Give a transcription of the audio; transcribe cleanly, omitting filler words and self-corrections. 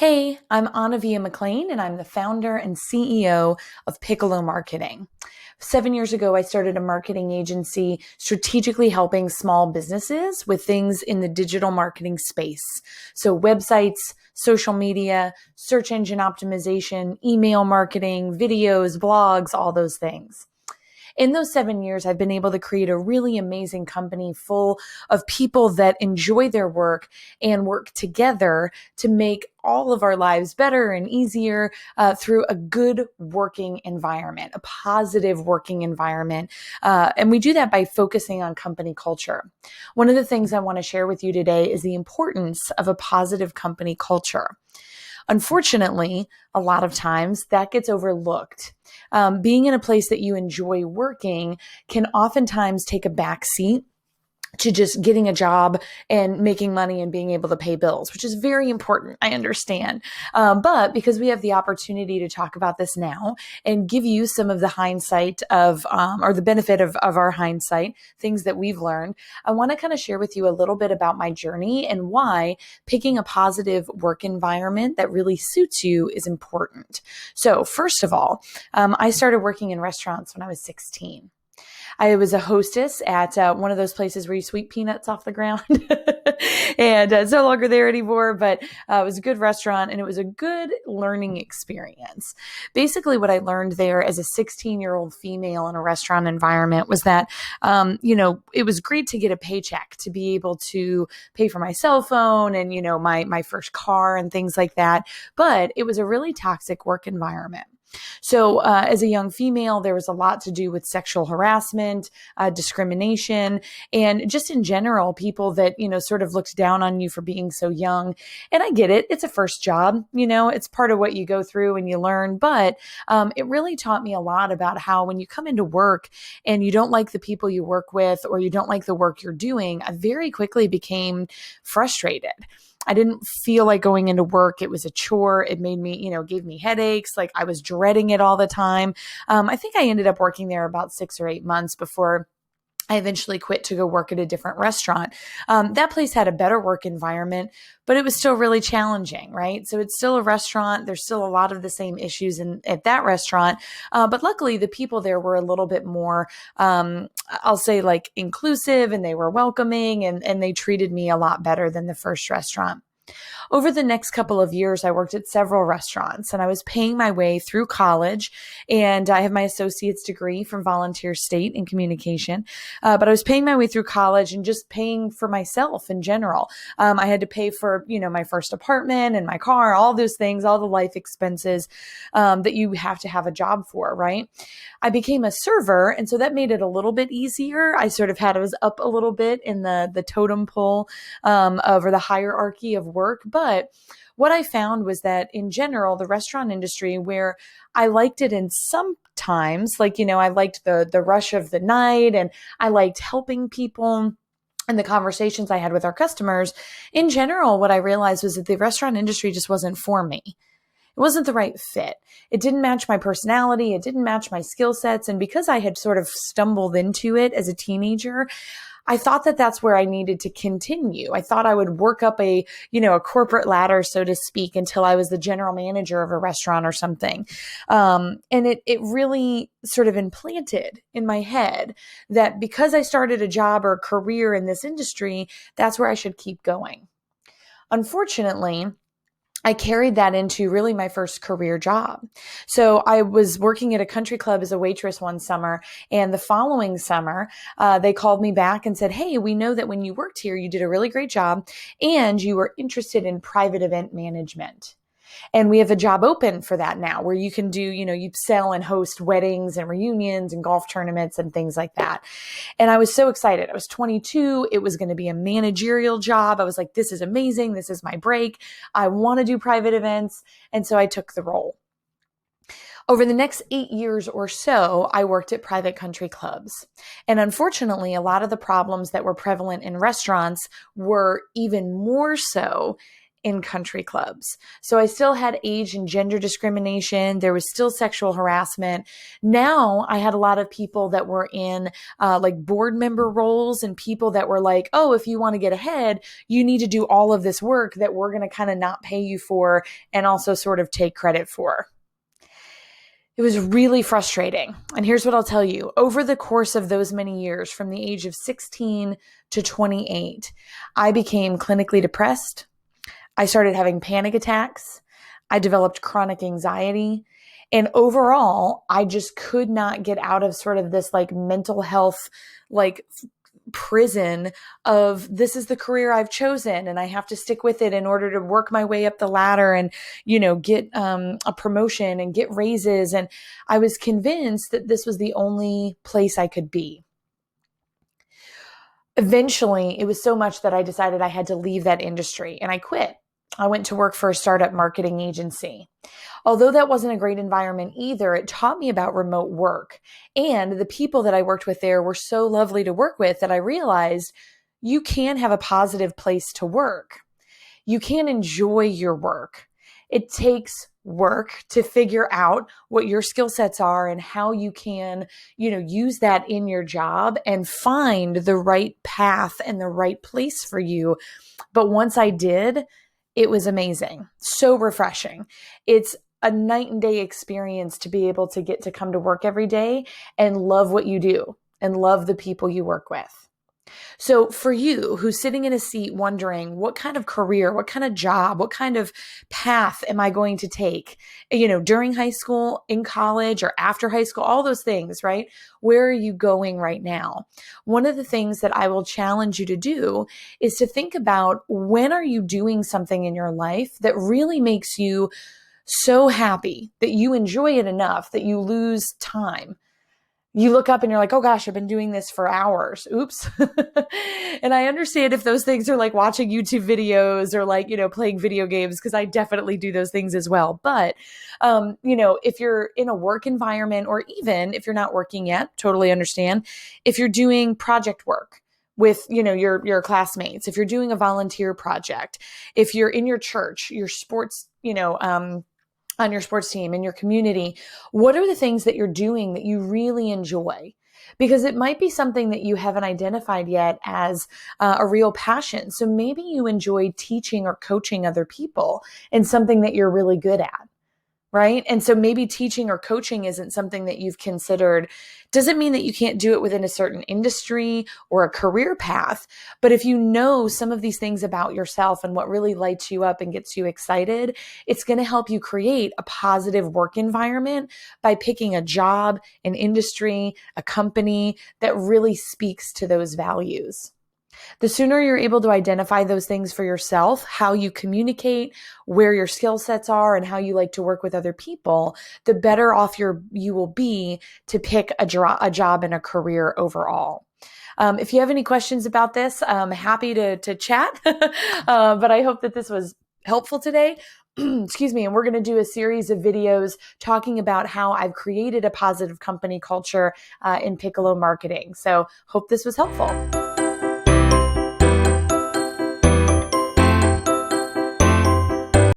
Hey, I'm Anna Vija McLean, and I'm the founder and CEO of Piccolo Marketing. 7 years ago, I started a marketing agency strategically helping small businesses with things in the digital marketing space. So websites, social media, search engine optimization, email marketing, videos, blogs, all those things. In those 7 years, I've been able to create a really amazing company full of people that enjoy their work and work together to make all of our lives better and easier through a good working environment, a positive working environment. And we do that by focusing on company culture. One of the things I want to share with you today is the importance of a positive company culture. Unfortunately, a lot of times that gets overlooked. Being in a place that you enjoy working can oftentimes take a back seat to just getting a job and making money and being able to pay bills, which is very important. I understand. But because we have the opportunity to talk about this now and give you some of the hindsight of, or the benefit of our hindsight, things that we've learned, I want to kind of share with you a little bit about my journey and why picking a positive work environment that really suits you is important. So first of all, I started working in restaurants when I was 16. I was a hostess at one of those places where you sweep peanuts off the ground. And it's no longer there anymore, but it was a good restaurant and it was a good learning experience. Basically, what I learned there as a 16-year-old female in a restaurant environment was that, it was great to get a paycheck, to be able to pay for my cell phone and, my first car and things like that. But it was a really toxic work environment. So as a young female, there was a lot to do with sexual harassment, discrimination, and just in general, people that, sort of looked down on you for being so young. And I get it. It's a first job. It's part of what you go through and you learn. But it really taught me a lot about how when you come into work and you don't like the people you work with or you don't like the work you're doing, I very quickly became frustrated. I didn't feel like going into work. It was a chore. It made me, gave me headaches. Like I was dreading it all the time. I think I ended up working there about 6 or 8 months before I eventually quit to go work at a different restaurant. That place had a better work environment, but it was still really challenging, right? So it's still a restaurant. There's still a lot of the same issues at that restaurant. But luckily, the people there were a little bit more, I'll say like inclusive, and they were welcoming, and they treated me a lot better than the first restaurant. Over the next couple of years, I worked at several restaurants and I was paying my way through college, and I have my associate's degree from Volunteer State in communication. But I was paying my way through college and just paying for myself in general. I had to pay for, my first apartment and my car, all those things, all the life expenses that you have to have a job for, right? I became a server, and so that made it a little bit easier. I was up a little bit in the totem pole or the hierarchy of work. But what I found was that in general, the restaurant industry, where I liked it in some times, I liked the rush of the night and I liked helping people and the conversations I had with our customers. In general, what I realized was that the restaurant industry just wasn't for me. It wasn't the right fit. It didn't match my personality. It didn't match my skill sets. And because I had sort of stumbled into it as a teenager, I thought that that's where I needed to continue. I thought I would work up a corporate ladder, so to speak, until I was the general manager of a restaurant or something. And it really sort of implanted in my head that because I started a job or a career in this industry, that's where I should keep going. Unfortunately, I carried that into really my first career job. So I was working at a country club as a waitress one summer, and the following summer, they called me back and said, "Hey, we know that when you worked here, you did a really great job and you were interested in private event management. And we have a job open for that now where you can do, you sell and host weddings and reunions and golf tournaments and things like that." And I was so excited. I was 22. It was going to be a managerial job. I was like, this is amazing. This is my break. I want to do private events. And so I took the role. Over the next 8 years or so, I worked at private country clubs. And unfortunately, a lot of the problems that were prevalent in restaurants were even more so in country clubs. So I still had age and gender discrimination. There was still sexual harassment. Now I had a lot of people that were in like board member roles and people that were like, oh, if you want to get ahead, you need to do all of this work that we're going to kind of not pay you for and also sort of take credit for. It was really frustrating. And here's what I'll tell you. Over the course of those many years, from the age of 16 to 28, I became clinically depressed. I started having panic attacks. I developed chronic anxiety. And overall, I just could not get out of sort of this like mental health, like prison of this is the career I've chosen and I have to stick with it in order to work my way up the ladder and, get a promotion and get raises. And I was convinced that this was the only place I could be. Eventually, it was so much that I decided I had to leave that industry and I quit. I went to work for a startup marketing agency. Although that wasn't a great environment either, it taught me about remote work. And the people that I worked with there were so lovely to work with that I realized you can have a positive place to work. You can enjoy your work. It takes work to figure out what your skill sets are and how you can, use that in your job and find the right path and the right place for you. But once I did, it was amazing. So refreshing. It's a night and day experience to be able to get to come to work every day and love what you do and love the people you work with. So for you who's sitting in a seat wondering what kind of career, what kind of job, what kind of path am I going to take, during high school, in college, or after high school, all those things, right? Where are you going right now? One of the things that I will challenge you to do is to think about when are you doing something in your life that really makes you so happy that you enjoy it enough that you lose time. You look up and you're like, oh gosh, I've been doing this for hours. Oops. And I understand if those things are like watching YouTube videos or like, playing video games, because I definitely do those things as well. But, if you're in a work environment or even if you're not working yet, totally understand. If you're doing project work with, your classmates, if you're doing a volunteer project, if you're in your church, your sports, on your sports team, in your community, what are the things that you're doing that you really enjoy? Because it might be something that you haven't identified yet as a real passion. So maybe you enjoy teaching or coaching other people in something that you're really good at. Right? And so maybe teaching or coaching isn't something that you've considered. Doesn't mean that you can't do it within a certain industry or a career path. But if you know some of these things about yourself and what really lights you up and gets you excited, it's going to help you create a positive work environment by picking a job, an industry, a company that really speaks to those values. The sooner you're able to identify those things for yourself, how you communicate, where your skill sets are, and how you like to work with other people, the better off you will be to pick a job and a career overall. If you have any questions about this, I'm happy to chat, but I hope that this was helpful today. Excuse me. And we're going to do a series of videos talking about how I've created a positive company culture in Piccolo marketing. So hope this was helpful.